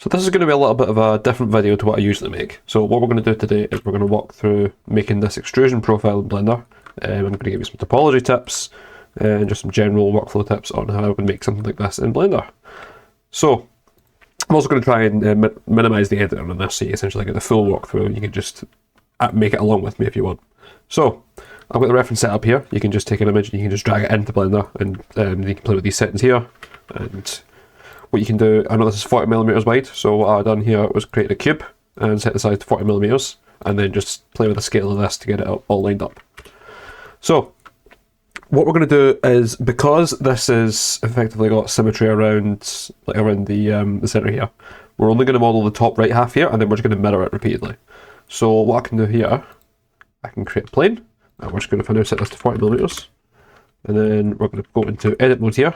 So this is going to be a little bit of a different video to what I usually make. So what we're going to do today is we're going to walk through making this extrusion profile in Blender. I'm going to give you some topology tips and just some general workflow tips on how I would make something like this in Blender. So I'm also going to try and minimize the editing on this so you essentially get the full walkthrough and you can just make it along with me if you want. So I've got the reference set up here. You can just take an image and you can just drag it into Blender and you can play with these settings here. And what you can do, I know this is 40mm wide, so what I've done here was create a cube and set the size to 40mm and then just play with the scale of this to get it all lined up. So what we're going to do is, because this is effectively got symmetry around the center here, we're only going to model the top right half here and then we're just going to mirror it repeatedly. So what I can do here, I can create a plane, and we're just going to for now set this to 40mm, and then we're going to go into edit mode here.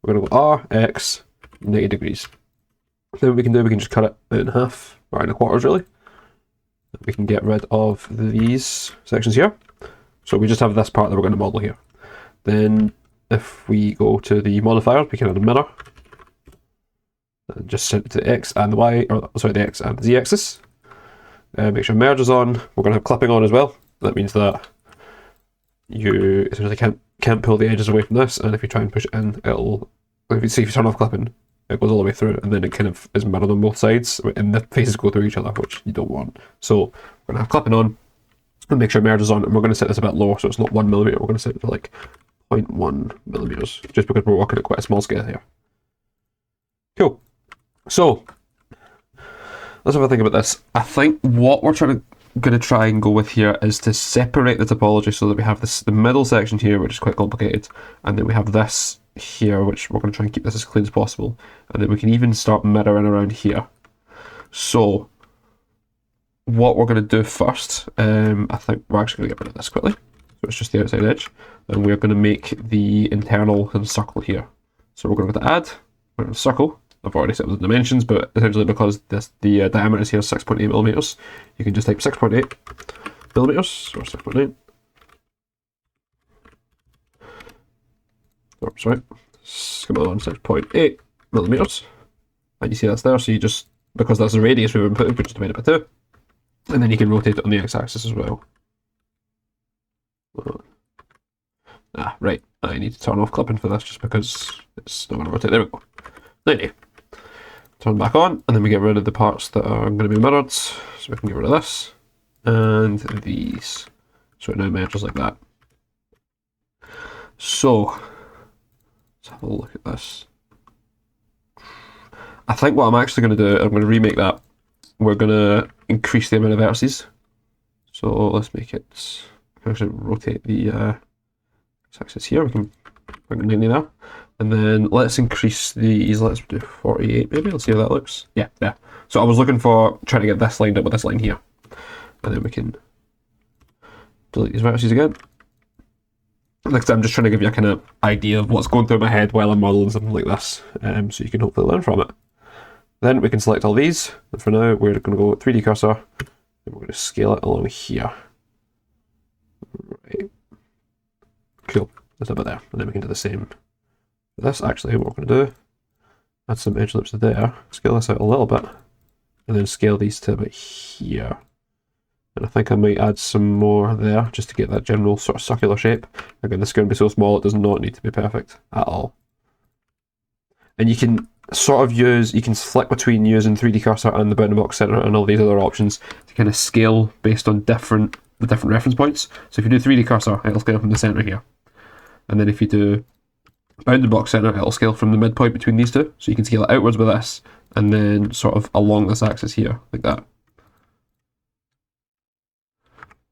We're going to go R, X, 90 degrees. Then what we can do, we can just cut it in half, or in quarters really. We can get rid of these sections here. So we just have this part that we're going to model here. Then if we go to the modifiers, we can add a mirror. And just set it to the X and the Y, or sorry, the X and the Z axis. Make sure merge is on. We're going to have clipping on as well. That means that you essentially can't pull the edges away from this, and if you try and push it in, it'll, if you turn off clipping, it goes all the way through, and then it kind of is mirrored on both sides, and the faces go through each other, which you don't want. So we're going to have clipping on, and make sure merge is on, and we're going to set this a bit lower, so it's not 1mm, we're going to set it to like 0.1mm, just because we're working at quite a small scale here. Cool. So let's have a think about this. I think what we're going to try and go with here is to separate the topology so that we have the middle section here, which is quite complicated, and then we have this here, which we're going to try and keep this as clean as possible, and then we can even start mirroring around here. So what we're going to do first, I think we're actually going to get rid of this quickly, so it's just the outside edge, and we're going to make the internal circle here. So we're going to go to add, we're going to circle. I've already set the dimensions, but essentially because the diameter is here 6.8mm, you can just type 6.8mm or 6.9. Oh, sorry, come on, 6.8mm, and you see that's there. So you just, because that's the radius we've inputted, we just divide it by 2, and then you can rotate it on the x-axis as well. Right, I need to turn off clipping for this just because it's not going to rotate. There we go. 90. Turn back on, and then we get rid of the parts that are going to be mirrored, so we can get rid of this and these, so it now merges like that. So let's have a look at this. I think what I'm actually going to do, I'm going to remake that. We're going to increase the amount of vertices, so let's make it, I can actually rotate the axis here, we can bring it 90 there. And then let's increase these, let's do 48 maybe, let's see how that looks. Yeah, there. So I was looking for trying to get this lined up with this line here. And then we can delete these vertices again. Next time I'm just trying to give you a kind of idea of what's going through my head while I'm modelling something like this, so you can hopefully learn from it. Then we can select all these, and for now we're going to go 3D cursor, and we're going to scale it along here. Right. Cool, that's about there. And then we can do the same. This actually, what we're going to do, add some edge loops to there, scale this out a little bit, and then scale these to about here. And I think I might add some more there, just to get that general sort of circular shape. Again, this is going to be so small, it does not need to be perfect at all. And you can sort of use, you can flick between using 3D cursor and the bounding box center and all these other options to kind of scale based on the different reference points. So if you do 3D cursor, it'll scale from the center here. And then if you do bounding box center, it'll scale from the midpoint between these two, so you can scale it outwards with this, and then sort of along this axis here, like that.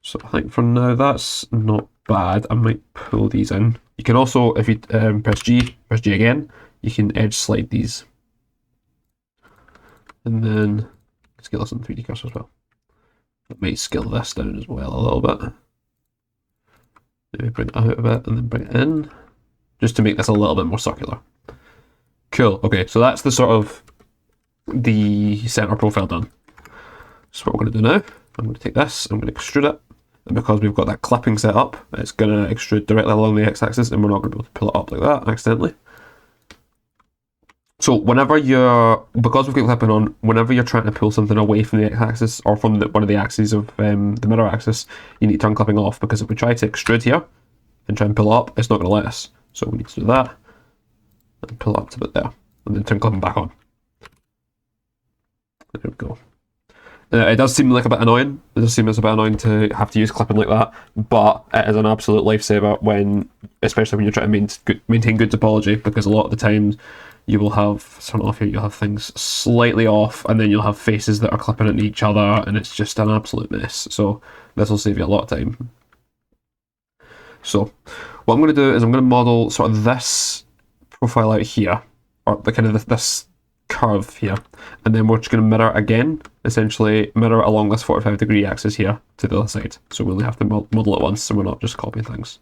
So I think for now that's not bad. I might pull these in. You can also, if you press G again, you can edge slide these. And then scale this on 3D cursor as well. I might scale this down as well a little bit. Maybe bring it out a bit and then bring it in, just to make this a little bit more circular. Cool, okay, so that's the sort of the center profile done. So what we're going to do now, I'm going to take this, I'm going to extrude it, and because we've got that clipping set up, it's going to extrude directly along the x-axis, and we're not going to be able to pull it up like that accidentally. So because we've got clipping on, whenever you're trying to pull something away from the x-axis or from one of the axes of the mirror axis, you need to turn clipping off, because if we try to extrude here and try and pull up, it's not going to let us. So we need to do that and pull up to about there, and then turn clipping back on. There we go. It does seem like a bit annoying. It does seem it's a bit annoying to have to use clipping like that, but it is an absolute lifesaver especially when you're trying to maintain good topology, because a lot of the times you will have, turn off here, you'll have things slightly off, and then you'll have faces that are clipping into each other, and it's just an absolute mess. So this will save you a lot of time. So what I'm going to do is I'm going to model sort of this profile out here, or the kind of this curve here, and then we're just going to mirror again, essentially mirror along this 45-degree axis here to the other side. So we only have to model it once, so we're not just copying things.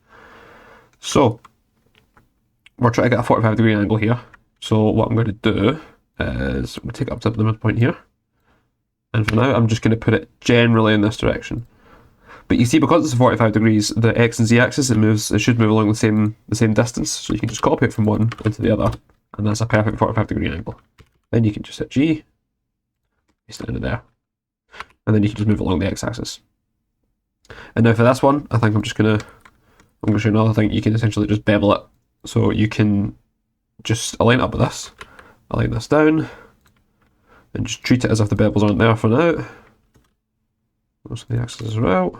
So we're trying to get a 45-degree angle here. So what I'm going to do is I'm going to take it up to the midpoint here, and for now I'm just going to put it generally in this direction. But you see, because it's 45 degrees, the x and z axis, it should move along the same distance, so you can just copy it from one into the other, and that's a perfect 45-degree angle. Then you can just hit G, paste it into there, and then you can just move along the x-axis. And now for this one, I think I'm going to show you another thing. You can essentially just bevel it, so you can just align it up with this, align this down, and just treat it as if the bevels aren't there for now. Most of the axes are out.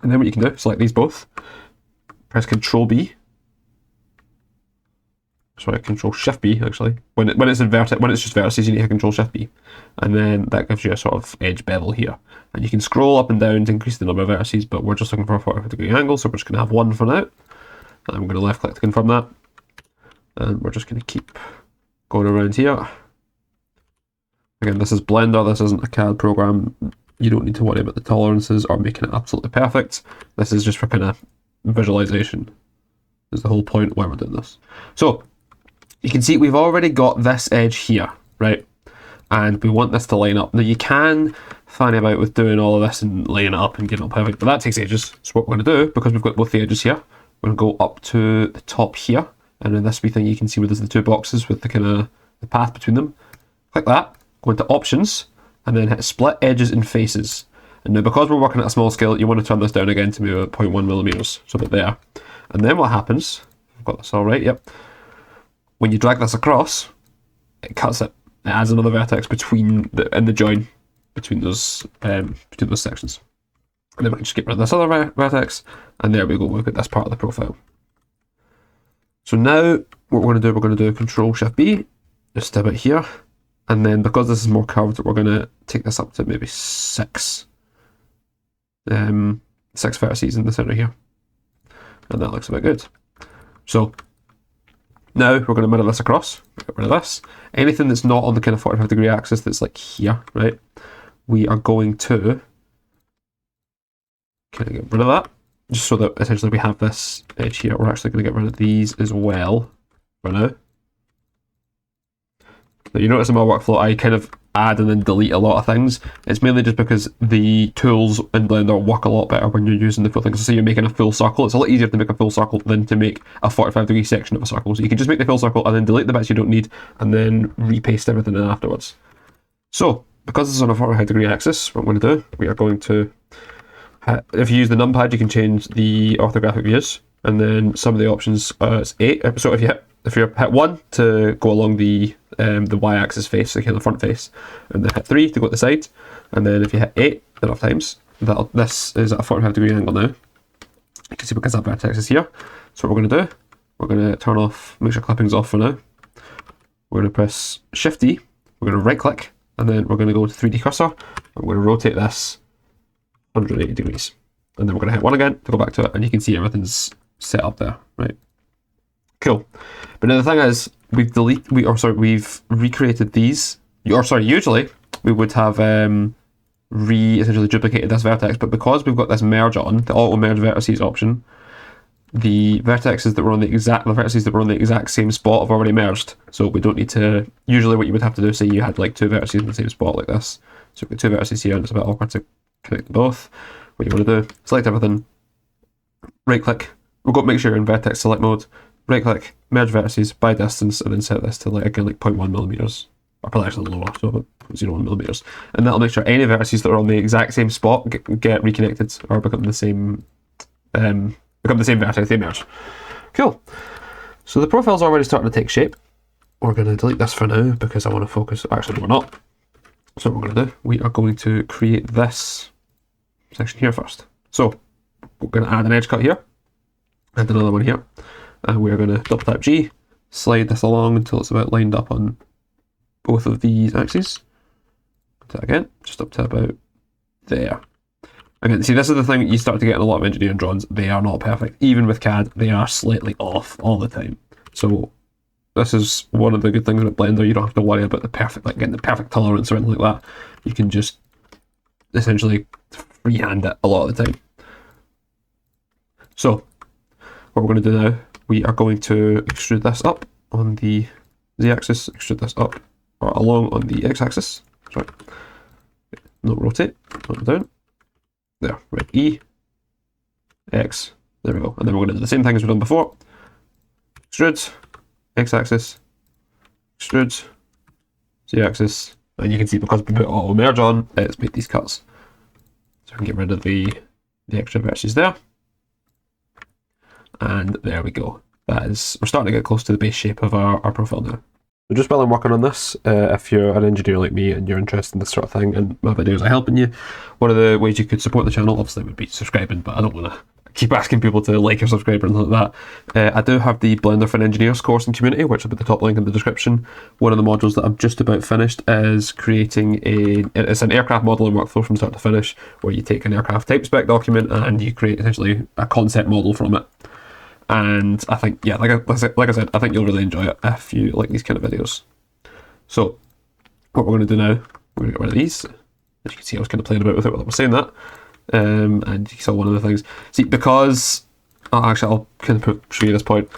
And then what you can do, select these both, press Control B. Sorry, Control Shift B actually. When it's inverted, when it's just vertices, you need to Control Shift B, and then that gives you a sort of edge bevel here. And you can scroll up and down to increase the number of vertices, but we're just looking for a 45-degree angle, so we're just going to have one for now. And I'm going to left click to confirm that, and we're just going to keep going around here. Again, this is Blender. This isn't a CAD program. You don't need to worry about the tolerances or making it absolutely perfect. This is just for kind of visualization. Is the whole point why we're doing this. So you can see we've already got this edge here, right? And we want this to line up. Now you can fanny about with doing all of this and laying it up and getting it paperwork, but that takes ages. So what we're going to do, because we've got both the edges here, we're going to go up to the top here, and in this wee thing you can see where there's the two boxes with the kind of the path between them. Click that, go into options, and then hit split edges and faces. And now because we're working at a small scale, you want to turn this down again to maybe 0.1 millimeters, so about there. And then what happens, I've got this all right, yep. When you drag this across, it cuts it. It adds another vertex in the join between those sections. And then we can just get rid of this other vertex, and there we go, we've got this part of the profile. So now what we're going to do, we're going to do Control Shift B, just a bit here, and then because this is more curved, we're going to take this up to maybe 6 vertices in the center here, and that looks a bit good. So now we're going to mirror this across, get rid of this. Anything that's not on the kind of 45-degree axis that's like here, right? We are going to kind of get rid of that, just so that essentially we have this edge here. We're actually going to get rid of these as well for now. Now you notice in my workflow I kind of add and then delete a lot of things. It's mainly just because the tools in Blender work a lot better when you're using the full thing. So say you're making a full circle, it's a lot easier to make a full circle than to make a 45-degree section of a circle. So you can just make the full circle and then delete the bits you don't need and then repaste everything in afterwards. So because this is on a 45-degree axis, what I'm going to do, we are going to, if you use the numpad, you can change the orthographic views, and then some of the options is 8. So if you hit 1 to go along the y-axis face, so kind of the front face, and then hit 3 to go at the side, and then if you hit 8 enough times, this is at a 45-degree angle now. You can see because that vertex is here. So what we're going to do, we're going to turn off, make sure clipping's off for now. We're going to press Shift D, we're going to right click, and then we're going to go to 3D cursor, and we're going to rotate this 180 degrees. And then we're going to hit 1 again to go back to it, and you can see everything's set up there, right? Cool. But now the thing is, we've recreated these. Usually we would have essentially duplicated this vertex, but because we've got this merge on, the auto merge vertices option, the vertices that were on the exact same spot have already merged. So we don't need to. Usually, what you would have to do, say you had like 2 vertices in the same spot like this. So we've got 2 vertices here, and it's a bit awkward to connect them both. What you want to do, select everything, right click. We've got to make sure you're in vertex select mode. Right click, merge vertices by distance, and then set this to like again like 0.1 millimeters, or probably actually lower, so about 0.01 millimeters, and that'll make sure any vertices that are on the exact same spot get reconnected or become the same vertex they merge. Cool. So the profile's already starting to take shape. We're going to delete this for now because I want to focus. Actually, we're not. So what we're going to do, we are going to create this section here first. So we're going to add an edge cut here, and another one here, and we're going to double tap G, slide this along until it's about lined up on both of these axes. Do that again, just up to about there. Again, see, this is the thing that you start to get in a lot of engineering drawings. They are not perfect. Even with CAD, they are slightly off all the time. So this is one of the good things about Blender. You don't have to worry about the perfect, like getting the perfect tolerance or anything like that. You can just essentially freehand it a lot of the time. So what we're going to do now, we are going to extrude this up on the z-axis, extrude this up or along on the x-axis. Sorry, not rotate, not down. There, right, E, X, there we go. And then we're going to do the same thing as we've done before. Extrude, X-axis, extrude, Z-axis, and you can see because we put auto merge on, it's made these cuts. So we can get rid of the extra vertices there. And there we go. That is, we're starting to get close to the base shape of our profile now. So just while I'm working on this, if you're an engineer like me and you're interested in this sort of thing and my videos are helping you, one of the ways you could support the channel obviously would be subscribing, but I don't want to keep asking people to like or subscribe or anything like that. I do have the Blender for Engineers course and community, which will be the top link in the description. One of the modules that I've just about finished is creating it's an aircraft modeling workflow from start to finish, where you take an aircraft type spec document and you create essentially a concept model from it. And I think, yeah, like I said, I think you'll really enjoy it if you like these kind of videos. So what we're going to do now, we're going to get rid of these. As you can see, I was kind of playing about with it while I was saying that. And you saw one of the things. See, because, I'll kind of show you this point.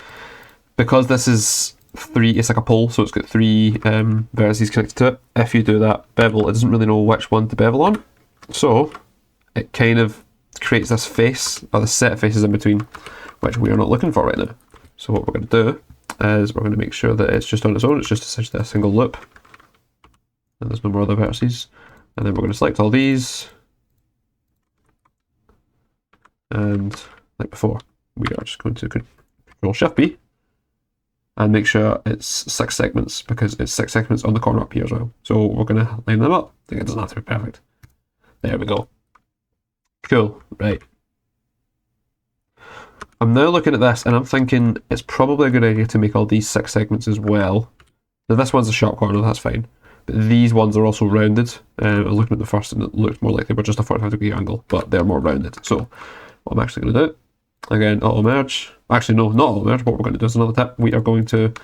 Because this is it's like a pole, so it's got three vertices connected to it. If you do that bevel, it doesn't really know which one to bevel on. So it kind of creates this face, or the set of faces in between, which we are not looking for right now. So what we're going to do is we're going to make sure that it's just on its own. It's just essentially a single loop. And there's no more other vertices. And then we're going to select all these. And like before, we are just going to Control Shift B and make sure it's 6 segments, because it's 6 segments on the corner up here as well. So we're going to line them up. I think it doesn't have to be perfect. There we go. Cool, right. I'm now looking at this and I'm thinking it's probably a good idea to make all these 6 segments as well. Now this one's a sharp corner, that's fine. But these ones are also rounded. I was looking at the first and it looked more like they were just a 45-degree angle, but they're more rounded. So what I'm actually going to do, again, auto merge. Actually, no, not auto merge. What we're going to do is another tip. We are going to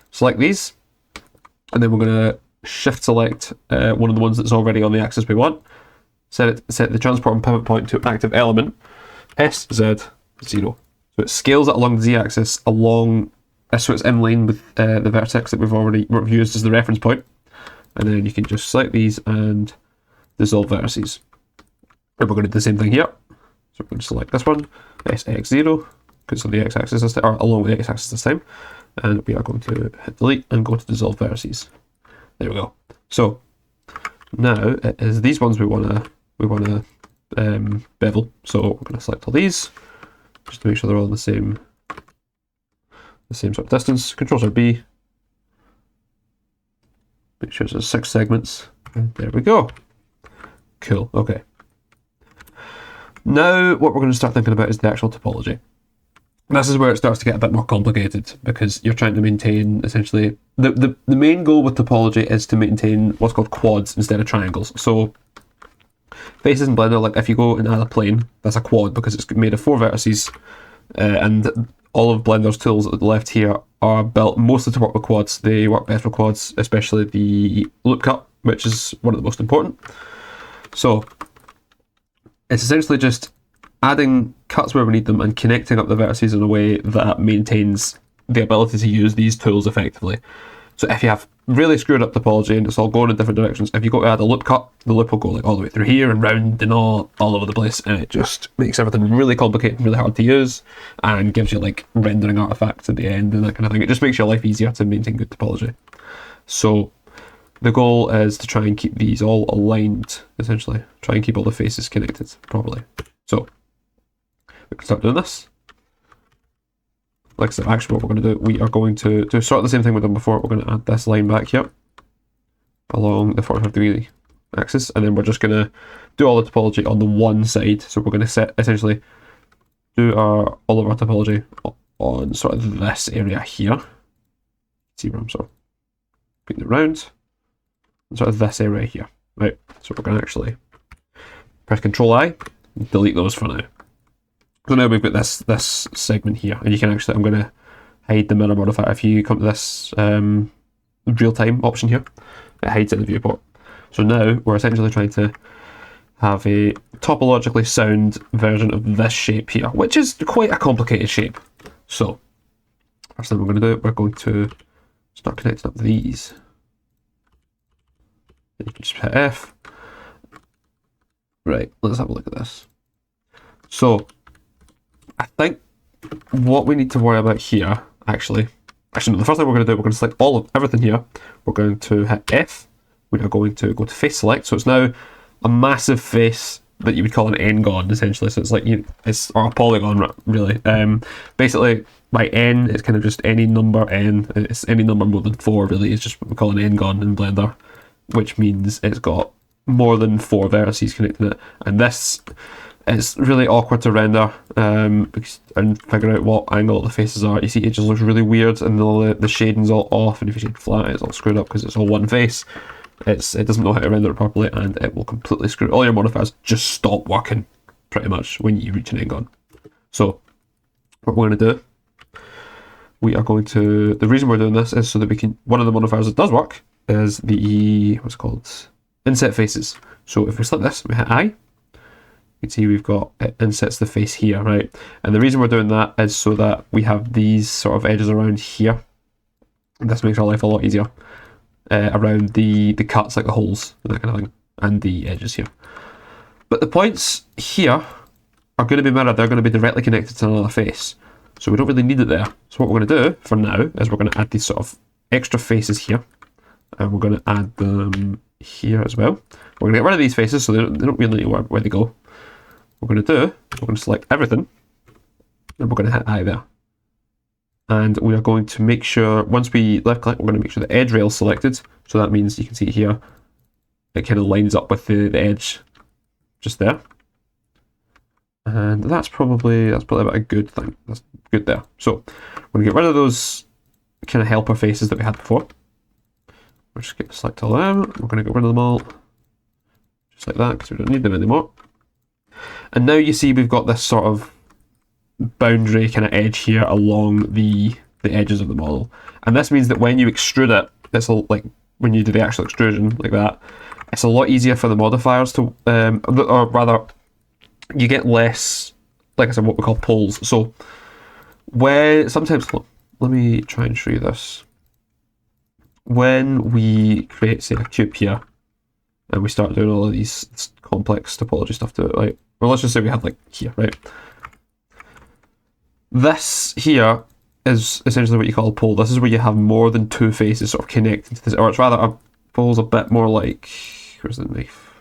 select these, and then we're going to shift select one of the ones that's already on the axis we want. Set the transport and pivot point to active element SZ0. So it scales it along the z-axis along, so it's in line with the vertex that we've used as the reference point. And then you can just select these and dissolve vertices. And we're going to do the same thing here. So we're going to select this one, SX0, because it's on the x-axis this time, or along the x-axis this time. And we are going to hit delete and go to dissolve vertices. There we go. So now it is these ones we want to bevel. So we're going to select all these, just to make sure they're all in the same sort of distance. Control B. Make sure it's 6 segments. And there we go. Cool. Okay. Now what we're going to start thinking about is the actual topology. This is where it starts to get a bit more complicated, because you're trying to maintain essentially the main goal with topology is to maintain what's called quads instead of triangles. So faces in Blender, like if you go and add a plane, that's a quad because it's made of 4 vertices, and all of Blender's tools at the left here are built mostly to work with quads. They work best with quads, especially the loop cut, which is one of the most important. So it's essentially just adding cuts where we need them and connecting up the vertices in a way that maintains the ability to use these tools effectively. So if you have really screwed up topology and it's all going in different directions. If you go to add a loop cut, the loop will go like all the way through here and round and all over the place, and it just makes everything really complicated and really hard to use, and gives you like rendering artifacts at the end and that kind of thing. It just makes your life easier to maintain good topology. So the goal is to try and keep these all aligned, essentially. Try and keep all the faces connected properly. So we can start doing this. Like I said, actually what we're going to do, we are going to do sort of the same thing we've done before. We're going to add this line back here along the 45-degree axis, and then we're just going to do all the topology on the one side. So we're going to set, essentially, do all of our topology on sort of this area here. See where I'm sort of putting it around. Sort of this area here, right? So we're going to actually press Control-I, delete those for now. So now we've got this segment here, and you can actually, I'm going to hide the mirror modifier. If you come to this real-time option here, it hides it in the viewport. So now we're essentially trying to have a topologically sound version of this shape here, which is quite a complicated shape. So first thing we're going to do, we're going to start connecting up these. And you can just hit F. Right, let's have a look at this. So I think what we need to worry about here, actually no, the first thing we're going to do, we're going to select everything here. We're going to hit F. We are going to go to face select. So it's now a massive face that you would call an n-gon, essentially. So it's like or a polygon, really. Basically, by n, it's kind of just any number n. It's any number more than 4, really. It's just what we call an n-gon in Blender, which means it's got more than 4 vertices connecting it. And this is really awkward to render and figure out what angle the faces are. You see, it just looks really weird, and the shading's all off. And if you shade flat, it's all screwed up because it's all one face. It doesn't know how to render it properly, and it will completely screw it. All your modifiers just stop working pretty much when you reach an n-gon. So what we're going to do, we are going to, the reason we're doing this is so that we can, one of the modifiers that does work is the, what's it called, inset faces. So if we select this, we hit I, you can see we've got, it insets the face here, right? And the reason we're doing that is so that we have these sort of edges around here. And this makes our life a lot easier. Around the cuts, like the holes and that kind of thing, and the edges here. But the points here are going to be mirrored. They're going to be directly connected to another face, so we don't really need it there. So what we're going to do for now is we're going to add these sort of extra faces here, and we're going to add them here as well. We're going to get rid of these faces so they don't really know where they go. What we're going to do, we're going to select everything, and we're going to hit I there. And we are going to make sure, once we left click, we're going to make sure the edge rail is selected. So that means you can see here, it kind of lines up with the edge just there. And that's probably about a good thing. That's good there. So we're going to get rid of those kind of helper faces that we had before. We're just going to select all them. We're going to get rid of them all. Just like that, because we don't need them anymore. And now you see we've got this sort of boundary kind of edge here along the edges of the model, and this means that when you extrude it, it's like when you do the actual extrusion like that, it's a lot easier for the modifiers to or rather you get less, like I said, what we call pulls. So when sometimes, let me try and show you this. When we create, say, a cube here and we start doing all of these complex topology stuff to it, right? Well, let's just say we have like here, right? This here is essentially what you call a pole. This is where you have more than 2 faces sort of connecting to this, or it's rather, a pole's a bit more like, where's the knife?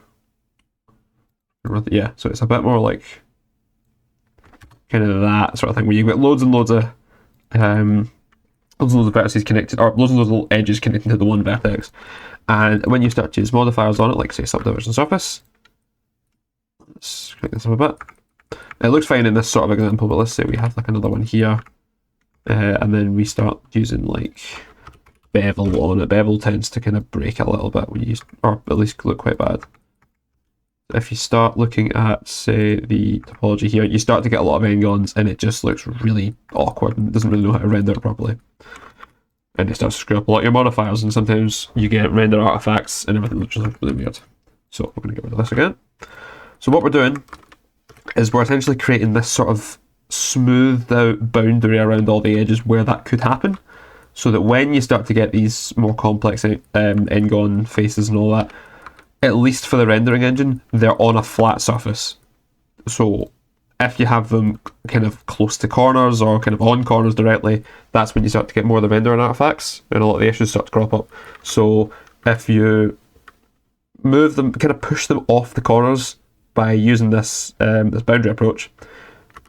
Yeah, so it's a bit more like kind of that sort of thing, where you've got loads and loads of vertices connected, or loads and loads of little edges connecting to the one vertex. And when you start to use modifiers on it, like say subdivision surface, let's connect this up a bit. It looks fine in this sort of example, but let's say we have like another one here, and then we start using like bevel on it. Bevel tends to kind of break a little bit when you use, or at least look quite bad. If you start looking at, say, the topology here, you start to get a lot of n-gons, and it just looks really awkward and doesn't really know how to render it properly. And it starts to screw up a lot of your modifiers, and sometimes you get render artifacts and everything looks just really weird. So we're going to get rid of this again. So what we're doing is we're essentially creating this sort of smoothed out boundary around all the edges where that could happen. so that when you start to get these more complex end-on faces and all that, at least for the rendering engine, they're on a flat surface. So if you have them kind of close to corners or kind of on corners directly, that's when you start to get more of the rendering artifacts and a lot of the issues start to crop up. So if you move them, kind of push them off the corners by using this this boundary approach,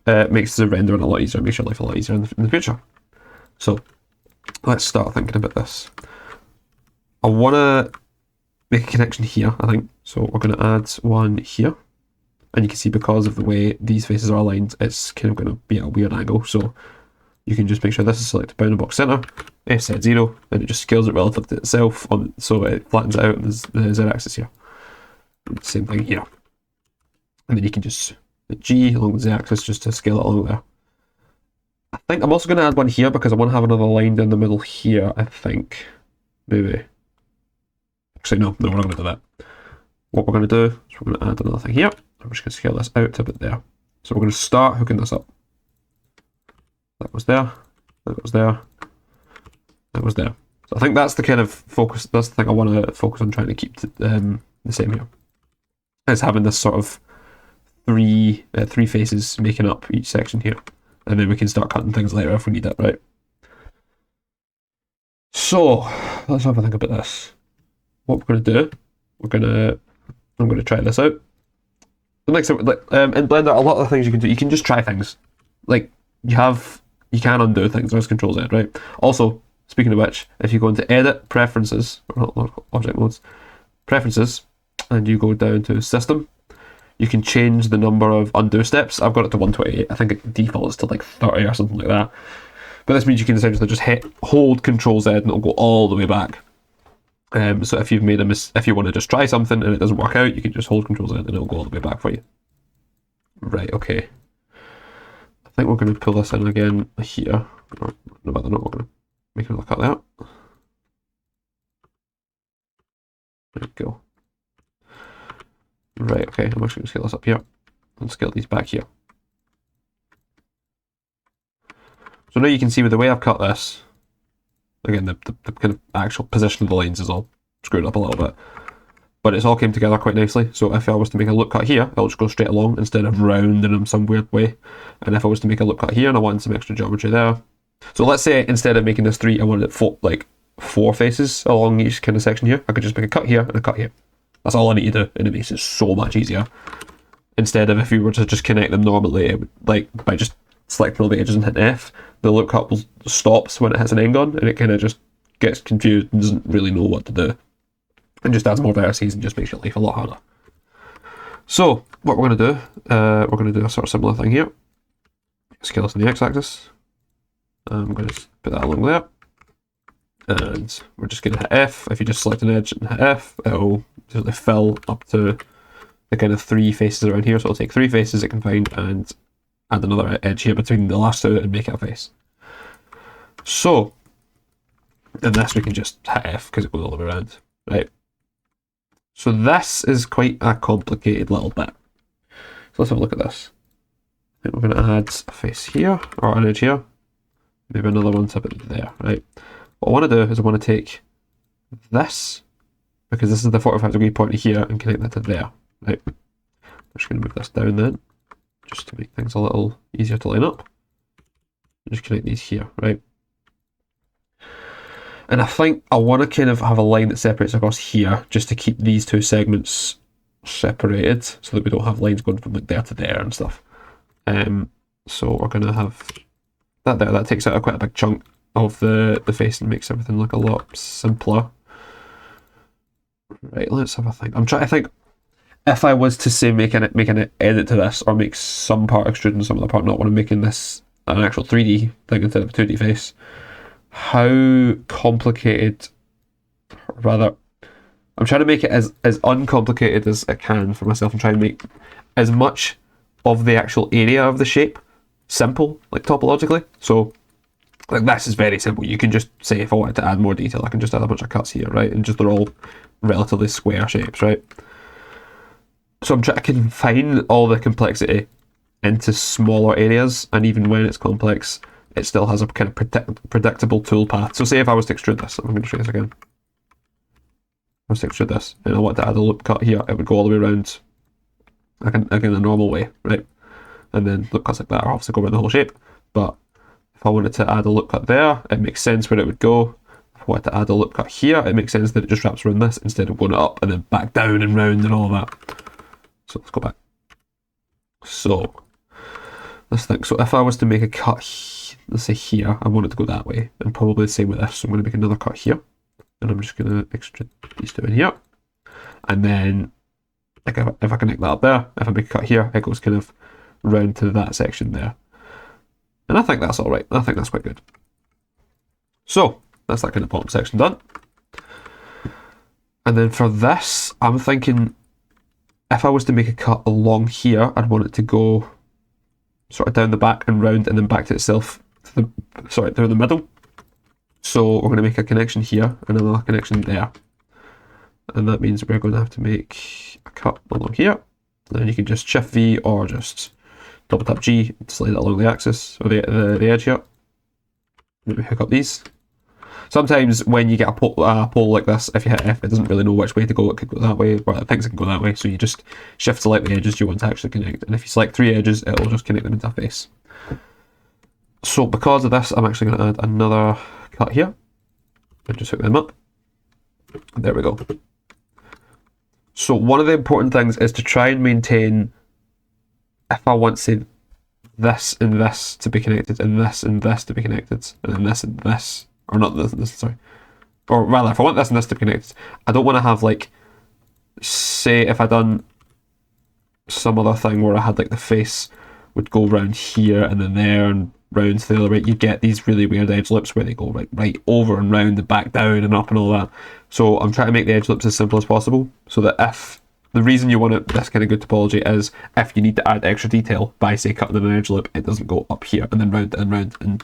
it makes the rendering a lot easier, makes your life a lot easier in the future. So let's start thinking about this. I want to make a connection here, I think. So we're going to add one here. And you can see because of the way these faces are aligned, it's kind of going to be at a weird angle. So you can just make sure this is selected bounding box center, F set 0, and it just scales it relative to itself, so it flattens it out and there's the z-axis here. Same thing here. And then you can just hit G along the z-axis just to scale it along there. I think I'm also going to add one here because I want to have another line down the middle here, I think. Maybe. Actually, no, we're not going to do that. What we're going to do is we're going to add another thing here. I'm just going to scale this out to about there. So we're going to start hooking this up. That was there, that was there, that was there. So I think that's the kind of focus, that's the thing I want to focus on trying to keep the same here. Is having this sort of three faces making up each section here. And then we can start cutting things later if we need it, right? So, let's have a think about this. What we're going to do, I'm going to try this out. The next thing, in Blender, a lot of the things you can do, you can just try things. Like, you can undo things, there's Control Z, right? Also, speaking of which, if you go into Edit, Preferences, or not Object Modes, Preferences, and you go down to System, you can change the number of undo steps. I've got it to 128, I think it defaults to like 30 or something like that. But this means you can essentially just hold Control Z and it'll go all the way back. So if you've made if you want to just try something and it doesn't work out, you can just hold Control Z and it'll go all the way back for you. Right, okay. I think we're going to pull this in again here. Or, no, we're not. We're going to make another cut there. There we go. Right, okay, I'm actually going to scale this up here and scale these back here. So now you can see with the way I've cut this, again, the kind of actual position of the lines is all screwed up a little bit. But it's all came together quite nicely. So if I was to make a loop cut here, it'll just go straight along instead of round in some weird way. And if I was to make a loop cut here and I wanted some extra geometry there. So let's say instead of making this 3, I wanted it 4 faces along each kind of section here. I could just make a cut here and a cut here. That's all I need to do, and it makes it so much easier. Instead of if you were to just connect them normally, it would, like by just selecting all the edges and hitting F, the loop cut stops when it hits an end on, and it kind of just gets confused and doesn't really know what to do. And just adds more vertices and just makes your life a lot harder. So, what we're going to do, we're going to do a sort of similar thing here. Scale this on the x-axis. I'm going to put that along there. And we're just going to hit F. If you just select an edge and hit F, it'll usually fill up to the kind of 3 faces around here. So it'll take 3 faces it can find and add another edge here between the last 2 and make it a face. So, in this we can just hit F because it goes all the way around, right? So this is quite a complicated little bit. So let's have a look at this. I think we're going to add a face here, or an edge here. Maybe another one to put there, right? What I want to do is I want to take this, because this is the 45-degree pointer here, and connect that to there, right? I'm just going to move this down then, just to make things a little easier to line up. Just connect these here, right? And I think I want to kind of have a line that separates across here, just to keep these 2 segments separated, so that we don't have lines going from like there to there and stuff. So we're going to have that there. That takes out quite a big chunk of the face and makes everything look a lot simpler. Right, let's have a think. I'm trying to think, if I was to say make an edit to this, or make some part extrude and some other part not, when I'm making this an actual 3D thing instead of a 2D face, how complicated, rather, I'm trying to make it as uncomplicated as I can for myself. I'm trying to make as much of the actual area of the shape simple, like topologically. So like this is very simple. You can just say, if I wanted to add more detail, I can just add a bunch of cuts here, right? And just they're all relatively square shapes, right? So I'm trying to confine all the complexity into smaller areas, and even when it's complex, it still has a kind of predictable tool path. So say if I was to extrude this, I'm going to show you this again. I was to extrude this, and I want to add a loop cut here, it would go all the way around, again the normal way, right? And then loop cuts like that are obviously go around the whole shape. But if I wanted to add a loop cut there, it makes sense where it would go. If I wanted to add a loop cut here, it makes sense that it just wraps around this instead of going up and then back down and round and all of that. So let's go back. So let's think. So if I was to make a cut, let's say here, I want it to go that way, and probably the same with this. So I'm going to make another cut here, and I'm just going to extrude these two in here. And then like if I connect that up there, if I make a cut here, it goes kind of round to that section there. And I think that's all right. I think that's quite good. So that's that kind of bottom section done. And then for this, I'm thinking if I was to make a cut along here, I'd want it to go sort of down the back and round and then back to itself through the middle. So we're going to make a connection here and another connection there. And that means we're going to have to make a cut along here. And then you can just Shift V or just double tap G to slide it along the axis or the edge here. Maybe hook up these. Sometimes when you get a pole like this, if you hit F, it doesn't really know which way to go. It could go that way, but it thinks it can go that way. So you just shift select the edges you want to actually connect. And if you select 3 edges, it will just connect them into a face. So because of this, I'm actually going to add another cut here. And just hook them up. And there we go. So one of the important things is to try and maintain, if I want, say, this and this to be connected, and this to be connected, and then this and this, or not this and this, sorry. Or rather, if I want this and this to be connected, I don't want to have, like, say if I done some other thing where I had, like, the face would go round here and then there and round to the other way, you get these really weird edge loops where they go right over and round and back down and up and all that. So I'm trying to make the edge loops as simple as possible, so that if the reason you want this kind of good topology is if you need to add extra detail by, say, cutting an edge loop, it doesn't go up here and then round and round. And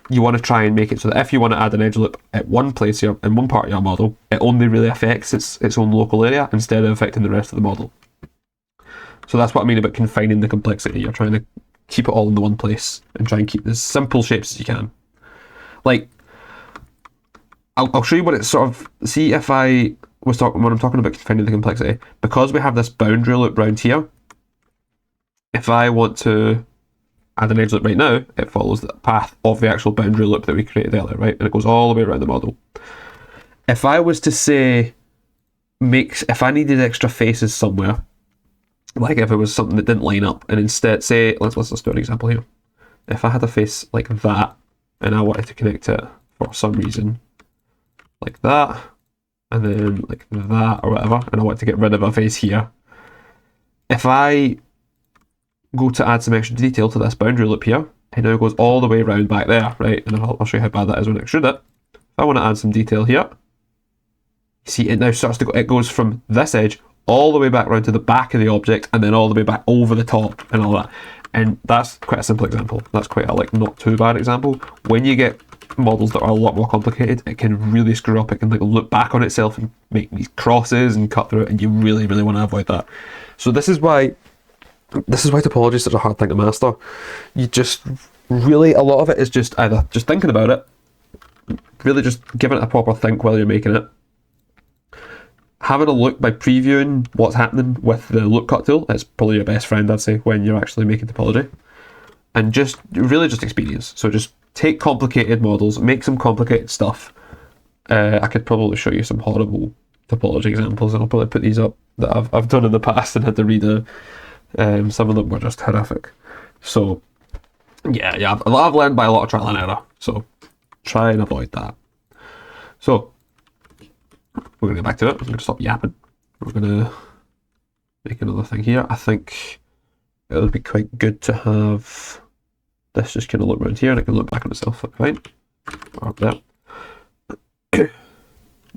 you want to try and make it so that if you want to add an edge loop at one place here, in one part of your model, it only really affects its own local area instead of affecting the rest of the model. So that's what I mean about confining the complexity. You're trying to keep it all in the one place and try and keep as simple shapes as you can. Like, I'll show you what it's sort of, see if I was talking, when I'm talking about confining the complexity, because we have this boundary loop round here, if I want to add an edge loop right now, it follows the path of the actual boundary loop that we created earlier, right? And it goes all the way around the model. If I was to say, if I needed extra faces somewhere, like if it was something that didn't line up, and instead say, let's do an example here. If I had a face like that, and I wanted to connect it for some reason, like that, and then like that or whatever, and I want to get rid of a face here, if I go to add some extra detail to this boundary loop here, it now goes all the way around back there, right? And I'll show you how bad that is when I extrude it. If I want to add some detail here, you see it now starts to go, it goes from this edge all the way back around to the back of the object and then all the way back over the top and all that. And that's quite a simple example. That's quite a not too bad example. When you get models that are a lot more complicated, it can really screw up. It can loop back on itself and make these crosses and cut through it, and you really, really want to avoid that. So this is why topology is such a hard thing to master. You just really, a lot of it is just either just thinking about it, really just giving it a proper think while you're making it, having a look by previewing what's happening with the loop cut tool. It's probably your best friend, I'd say, when you're actually making topology, and just really just experience. So just take complicated models, make some complicated stuff. I could probably show you some horrible topology examples, and I'll probably put these up that I've done in the past and had to redo. Some of them were just horrific. So yeah, I've learned by a lot of trial and error. So try and avoid that. So we're going to get back to it. I'm going to stop yapping. We're going to make another thing here. I think it would be quite good to have this just kind of look around here, and it can look back on itself. Fine. Up there.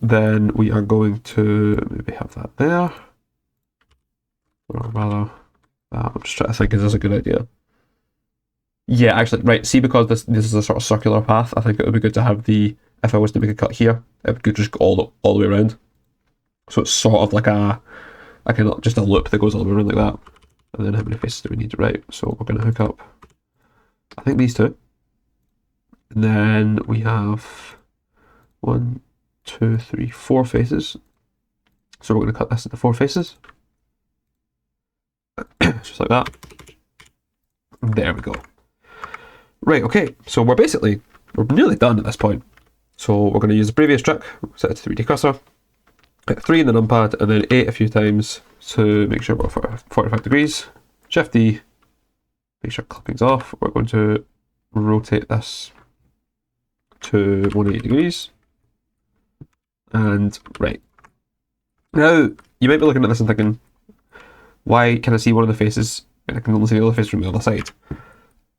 Then we are going to maybe have that there, or rather. I'm just trying to think, is this a good idea? Yeah, actually, right, see, because this is a sort of circular path, I think it would be good to have if I was to make a cut here, it would just go all the way around. So it's sort of like a kind of just a loop that goes all the way around like that. And then how many faces do we need? Right, so we're going to hook up, I think, these two. And then we have 1, 2, 3, 4 faces. So we're going to cut this into 4 faces. Just like that. There we go. Right, okay, so we're nearly done at this point. So we're going to use the previous trick, set it to 3D cursor, hit 3 in the numpad, and then 8 a few times to make sure we're 45 degrees. Shift D, make sure clipping's off. We're going to rotate this to 180 degrees. And right. Now, you might be looking at this and thinking, why can I see one of the faces and I can only see the other face from the other side?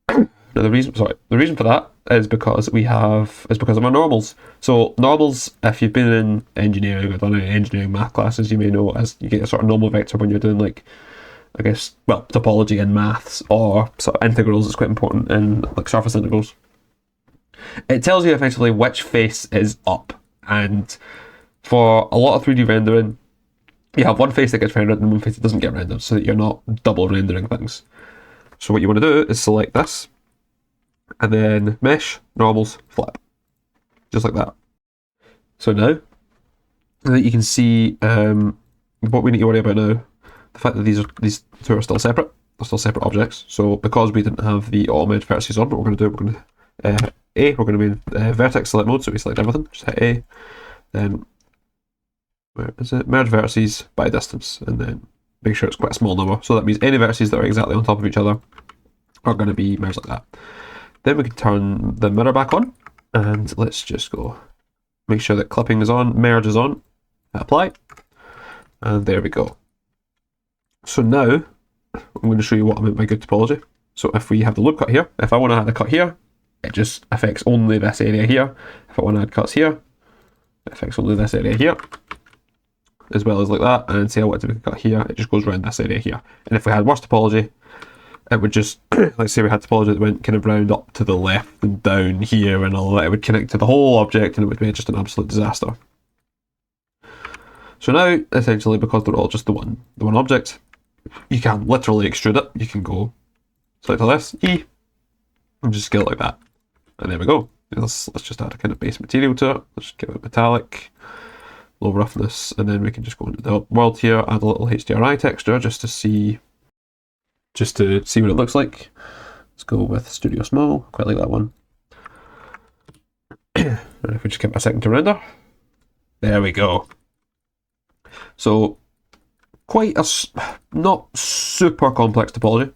Now the reason for that is because of our normals. So normals, if you've been in engineering or done any engineering math classes, you may know as you get a sort of normal vector when you're doing like, I guess, well, topology in maths or sort of integrals. It's quite important in like surface integrals. It tells you effectively which face is up, and for a lot of 3D rendering, you have one face that gets rendered and one face that doesn't get rendered, so that you're not double rendering things. So what you want to do is select this, and then mesh, normals, flip. Just like that. So now that you can see what we need to worry about now, the fact that these two are still separate, they're still separate objects. So because we didn't have the auto merge vertices on, what we're going to do, we're going to be in vertex select mode, so we select everything, just hit A, then where is it? Merge vertices by distance, and then make sure it's quite a small number. So that means any vertices that are exactly on top of each other are going to be merged like that. Then we can turn the mirror back on, and let's just go make sure that clipping is on, merge is on, apply, and there we go. So now I'm going to show you what I meant by good topology. So if we have the loop cut here, if I want to add a cut here, it just affects only this area here. If I want to add cuts here, it affects only this area here, as well as like that. And say I want to make a cut here, it just goes around this area here. And if we had worse topology, it would just, let's say we had topology that went kind of round up to the left and down here and all that, it would connect to the whole object and it would be just an absolute disaster. So now, essentially, because they're all just the one object, you can literally extrude it. You can go select all this, E, and just scale it like that. And there we go. Let's just add a kind of base material to it. Let's give it metallic, low roughness, and then we can just go into the world here, add a little HDRI texture just to see what it looks like. Let's go with Studio Small, quite like that one. And if we just give it a second to render, there we go. So quite a not super complex topology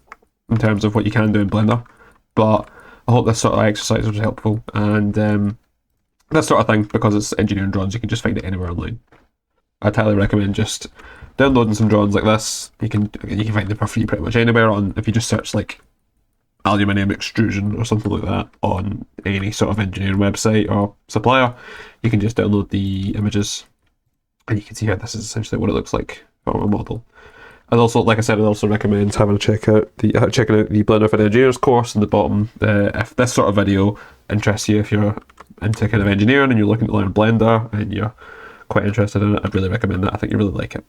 in terms of what you can do in Blender, but I hope this sort of exercise was helpful, and that sort of thing, because it's engineering drawings, you can just find it anywhere online. I'd highly recommend just downloading some drawings like this. You can find them for free pretty much anywhere on, if you just search like aluminium extrusion or something like that on any sort of engineering website or supplier. You can just download the images and you can see how this is essentially what it looks like from a model. And also, like I said, I'd also recommend checking out the Blender for Engineers course in the bottom. If this sort of video interests you, if you're into kind of engineering and you're looking to learn Blender and you're quite interested in it, I'd really recommend that. I think you really like it.